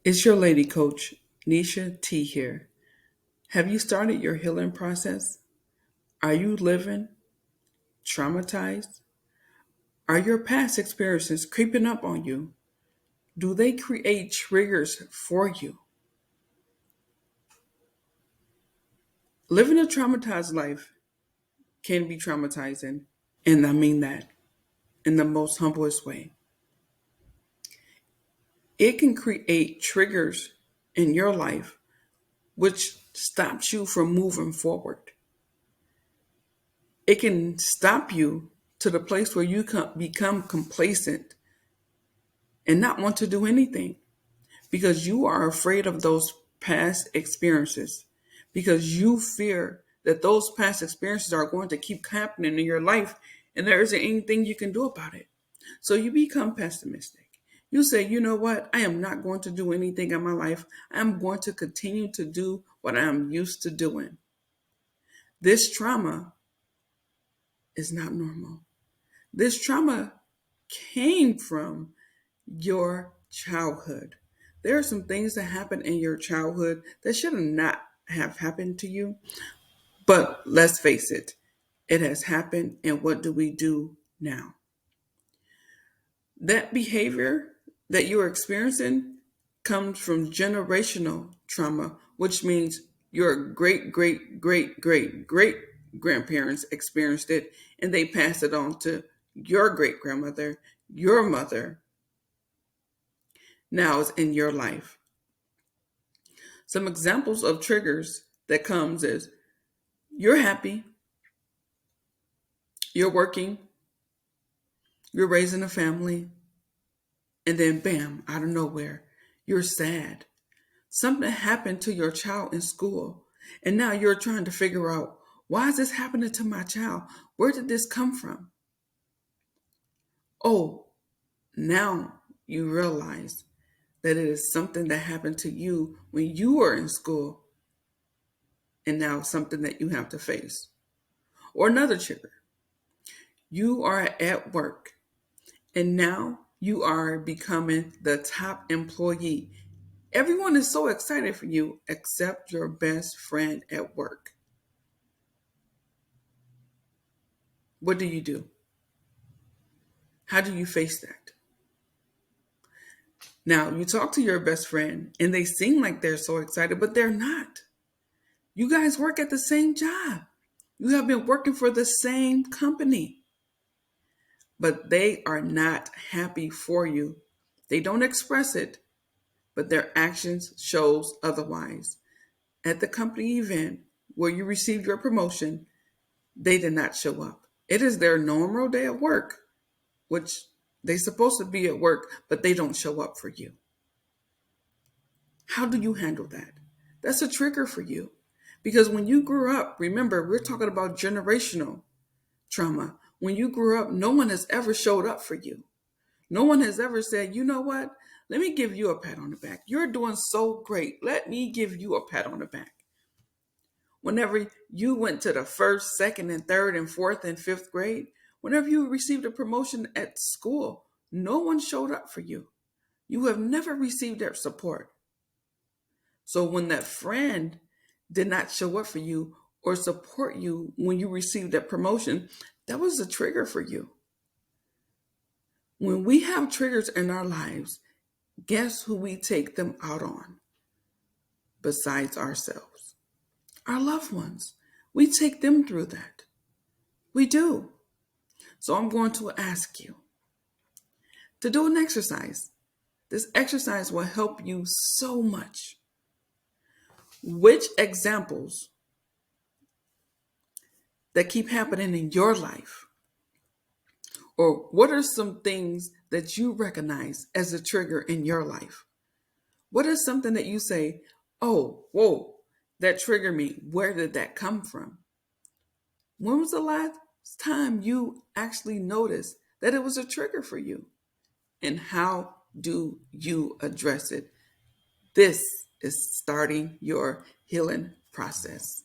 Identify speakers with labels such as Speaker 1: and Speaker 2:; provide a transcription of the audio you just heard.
Speaker 1: It's your lady coach, Nisha T here. Have you started your healing process? Are you living traumatized? Are your past experiences creeping up on you? Do they create triggers for you? Living a traumatized life can be traumatizing, and I mean that in the most humblest way. It can create triggers in your life which stops you from moving forward. It can stop you to the place where you become complacent and not want to do anything because you are afraid of those past experiences, because you fear that those past experiences are going to keep happening in your life and there isn't anything you can do about it. So you become pessimistic. You say, you know what? I am not going to do anything in my life. I'm going to continue to do what I'm used to doing. This trauma is not normal. This trauma came from your childhood. There are some things that happened in your childhood that should not have happened to you. But let's face it, it has happened. And what do we do now? That behavior that you're experiencing comes from generational trauma, which means your great, great, great, great, great grandparents experienced it and they passed it on to your great grandmother, your mother. Now it's in your life. Some examples of triggers that comes is you're happy, you're working, you're raising a family, and then bam, out of nowhere, you're sad. Something happened to your child in school, and now you're trying to figure out why is this happening to my child? Where did this come from? Oh, now you realize that it is something that happened to you when you were in school, and now something that you have to face. Or another trigger. You are at work and now you are becoming the top employee. Everyone is so excited for you except your best friend at work. What do you do? How do you face that? Now, you talk to your best friend and they seem like they're so excited, but they're not. You guys work at the same job. You have been working for the same company, but they are not happy for you. They don't express it, but their actions shows otherwise. At the company event where you received your promotion, they did not show up. It is their normal day of work, which they're supposed to be at work, but they don't show up for you. How do you handle that? That's a trigger for you. Because when you grew up, remember, we're talking about generational trauma. When you grew up, no one has ever showed up for you. No one has ever said, you know what? Let me give you a pat on the back. You're doing so great. Let me give you a pat on the back. Whenever you went to the first, second, and third, and fourth, and fifth grade, whenever you received a promotion at school, no one showed up for you. You have never received their support. So when that friend did not show up for you or support you when you received that promotion, that was a trigger for you. When we have triggers in our lives, guess who we take them out on besides ourselves? Our loved ones. We take them through that. We do. So I'm going to ask you to do an exercise. This exercise will help you so much. Which examples that keep happening in your life, or what are some things that you recognize as a trigger in your life? What is something that you say, oh, whoa, that triggered me? Where did that come from? When was the last time you actually noticed that it was a trigger for you? And how do you address it? This is starting your healing process.